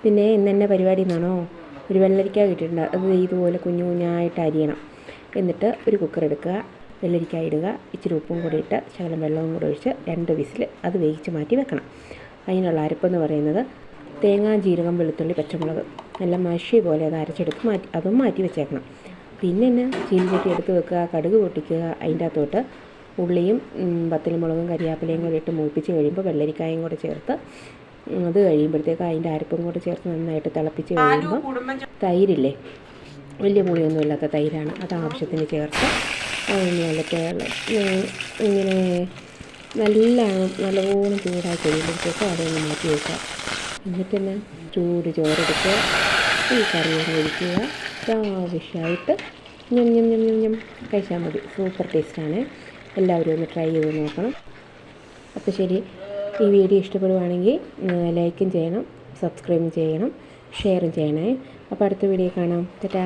പിന്നെ ഇന്ന് തന്നെ പരിപാടി എന്നാണോ, ഒരു വെള്ളരിക്ക കിട്ടിയിട്ടുണ്ട്. അത് ഇതുപോലെ കുഞ്ഞു കുഞ്ഞായിട്ട് അരിയണം. എന്നിട്ട് ഒരു കുക്കർ എടുക്കുക, വെള്ളരിക്ക ഇടുക, ഇച്ചിരി ഉപ്പും കൂടി ഇട്ട് ശകലം വെള്ളവും കൂടി ഒഴിച്ച് 2 വിസിൽ അത് വേവിച്ച് മാറ്റി വെക്കണം. അതിനുള്ള അരപ്പെന്ന് പറയുന്നത് തേങ്ങ, ജീരകം, വെളുത്തുള്ളി, പച്ചമുളക് എല്ലാം മഷി പോലെ അത് അരച്ചെടുത്ത് അതും മാറ്റി വെച്ചേക്കണം. പിന്നെ ചീനിച്ചട്ടി എടുത്ത് വെക്കുക, കടുക് പൊട്ടിക്കുക, അതിൻ്റെ അകത്തോട്ട് ഉള്ളിയും വത്തൽമുളകും കരിയാപ്പിലയും കൂടി ഇട്ട് മൂപ്പിച്ച് കഴിയുമ്പോൾ വെള്ളരിക്കായും കൂടെ ചേർത്ത് അത് കഴിയുമ്പോഴത്തേക്ക് അതിൻ്റെ അരപ്പും കൂടെ ചേർത്ത് നന്നായിട്ട് തിളപ്പിച്ച് കഴിയുമ്പോൾ തൈരില്ലേ, വലിയ പുളിയൊന്നും ഇല്ലാത്ത തൈരാണ്, അത് ആവശ്യത്തിന് ചേർത്ത് ഇങ്ങനെ നല്ലവണ്ണം ചൂടായി കഴിയുമ്പോഴത്തേക്ക് അതൊന്ന് മാറ്റി വയ്ക്കുക. എന്നിട്ട് ചൂട് ചോറെടുക്കുക, ഈ കറിയൊക്കെ ഒഴിക്കുക, ആവശ്യമായിട്ട് ഞം കഴിച്ചാൽ മതി. സൂപ്പർ ടേസ്റ്റാണ്. എല്ലാവരും ഒന്ന് ട്രൈ ചെയ്ത് നോക്കണം. അപ്പോൾ ശരി, ഈ വീഡിയോ ഇഷ്ടപ്പെടുവാണെങ്കിൽ ലൈക്കും ചെയ്യണം, സബ്സ്ക്രൈബും ചെയ്യണം, ഷെയറും ചെയ്യണേ. അപ്പോൾ അടുത്ത വീഡിയോ കാണാം. ടാറ്റാ.